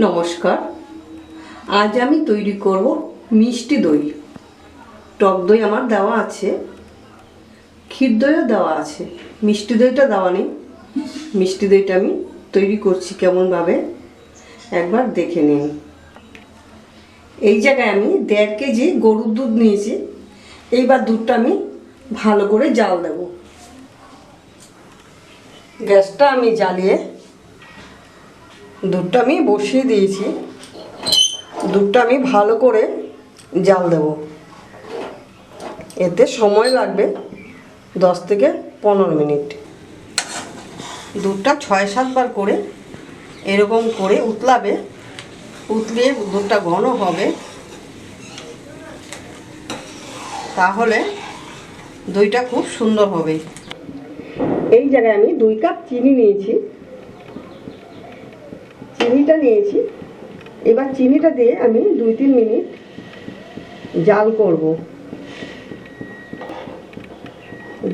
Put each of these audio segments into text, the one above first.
নমস্কার। আজ আমি তৈরি করব মিষ্টি দই। টক দই আমার দেওয়া আছে, ক্ষীর দইও দেওয়া আছে, মিষ্টি দইটা দেওয়া নেই। মিষ্টি দইটা আমি তৈরি করছি কেমনভাবে একবার দেখে নিন। এই জায়গায় আমি 1.5 কেজি গরুর দুধ নিয়েছি। এইবার দুধটা আমি ভালো করে জাল দেব। গ্যাসটা আমি জ্বালিয়ে দুধটা আমি বসিয়ে দিয়েছি। দুধটা আমি ভালো করে জাল দেব। এতে সময় লাগবে 10 থেকে 15 মিনিট। দুধটা 6-7 বার করে এরকম করে উতলাবে। উতলিয়ে দুধটা ঘন হবে, তাহলে দইটা খুব সুন্দর হবে। এই জায়গায় আমি 2 কাপ চিনি নিয়েছি। চিনিটা নিয়েছি। এবার চিনিটা দিয়ে আমি 2-3 মিনিট জাল করব।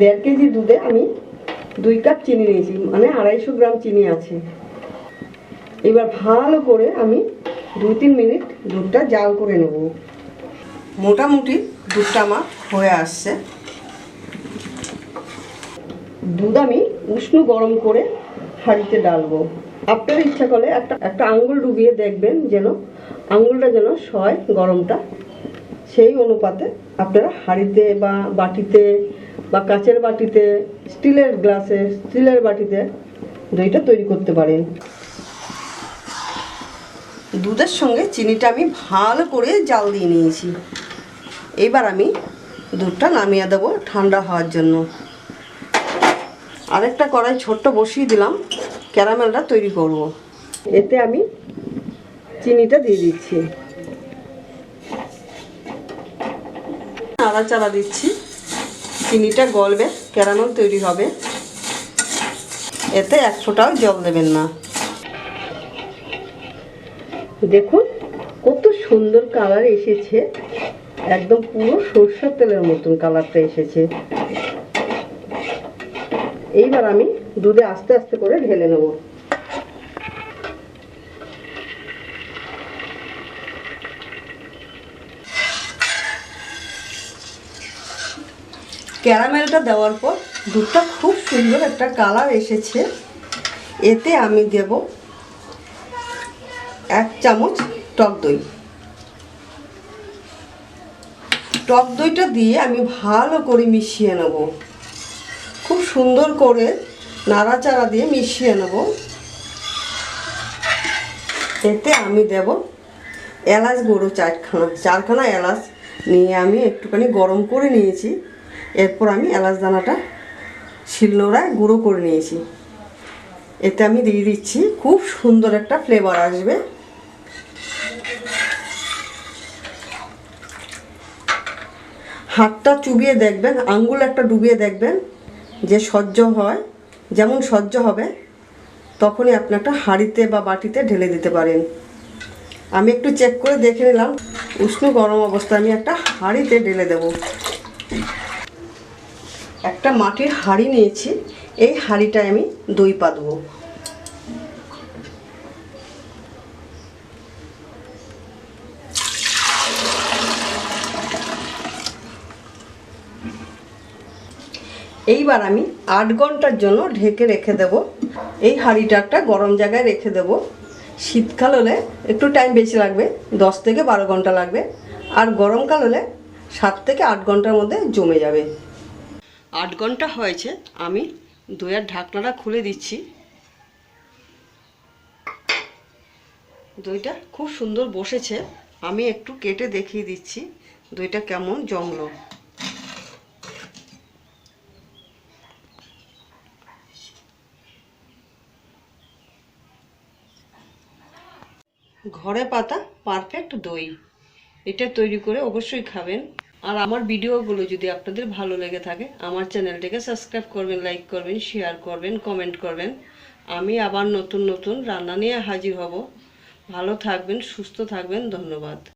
1.5 কেজি দুধে আমি 2 কাপ চিনি নিয়েছি, মানে 250 গ্রাম চিনি আছে। এবার ভালো করে আমি 2-3 মিনিট দুধটা জাল করে নেব। মোটামুটি দুধটা আমার হয়ে আসছে। দুধ আমি উষ্ণ গরম করে হাঁড়িতে ডালবো। আপনার ইচ্ছা করলে একটা আঙ্গুল ডুবিয়ে দেখবেন, যেন আঙ্গুলটা যেন সয় গরমটা। সেই অনুপাতে আপনারা হাঁড়িতে বা বাটিতে বা কাচের বাটিতে, স্টিলের গ্লাসে, স্টিলের বাটিতে দইটা তৈরি করতে পারেন। দুধের সঙ্গে চিনিটা আমি ভালো করে জাল দিয়ে নিয়েছি। এবার আমি দুধটা নামিয়ে দেবো ঠান্ডা হওয়ার জন্য। আরেকটা কড়াই ছোট্ট বসিয়ে দিলাম, ক্যারামেলটা তৈরি করব। এতে আমি চিনিটা দিয়ে দিচ্ছি, নাড়াচাড়া দিচ্ছি। চিনিটা গলবে, ক্যারামেল তৈরি হবে। এতে 1 ফোঁটাও জল দেবেন না। দেখুন কত সুন্দর কালার এসেছে, একদম পুরো সরষের তেলের মতন কালারটা এসেছে। এইবার আমি দুধে আস্তে আস্তে করে ঢেলে নেব। ক্যারামেলটা দেওয়ার পর দুধটা খুব সুন্দর একটা কালার এসেছে। এতে আমি দেব 1 চামচ টক দই। টক দইটা দিয়ে আমি ভালো করে মিশিয়ে নেব। খুব সুন্দর করে নাড়াচাড়া দিয়ে মিশিয়ে নেব। এতে আমি দেব এলাচ গুঁড়ো 4খানা এলাচ নিয়ে আমি একটুখানি গরম করে নিয়েছি। এরপর আমি এলাচ দানাটা শিলনোড়ায় গুঁড়ো করে নিয়েছি। এতে আমি দিয়ে দিচ্ছি, খুব সুন্দর একটা ফ্লেভার আসবে। হাতটা চুবিয়ে দেখবেন, আঙ্গুল একটা ডুবিয়ে দেখবেন যে সহ্য হয়। যেমন সহ্য হবে তখনই আপনি একটা হাঁড়িতে বা বাটিতে ঢেলে দিতে পারেন। আমি একটু চেক করে দেখে নিলাম। উষ্ণ গরম অবস্থায় আমি একটা হাঁড়িতে ঢেলে দেব। একটা মাটির হাঁড়ি নিয়েছি। এই হাঁড়িটায় আমি দই পাতবো। এইবার আমি 8 ঘন্টার জন্য ঢেকে রেখে দেব। এই হাঁড়িটা একটা গরম জায়গায় রেখে দেব। শীতকাল হলে একটু টাইম বেশি লাগবে, 10 থেকে 12 ঘন্টা লাগবে। আর গরমকাল হলে 7 থেকে 8 ঘন্টার মধ্যে জমে যাবে। 8 ঘন্টা হয়েছে, আমি দইয়ের ঢাকনাটা খুলে দিচ্ছি। দইটা খুব সুন্দর বসেছে। আমি একটু কেটে দেখিয়ে দিচ্ছি দইটা কেমন জমলো। ঘরে পাতা পারফেক্ট দই। এটা তৈরি করে অবশ্যই খাবেন। আর আমার ভিডিওগুলো যদি আপনাদের ভালো লেগে থাকে, আমার চ্যানেলটাকে সাবস্ক্রাইব করবেন, লাইক করবেন, শেয়ার করবেন, কমেন্ট করবেন। আমি আবার নতুন নতুন রান্না নিয়ে হাজির হব। ভালো থাকবেন, সুস্থ থাকবেন। ধন্যবাদ।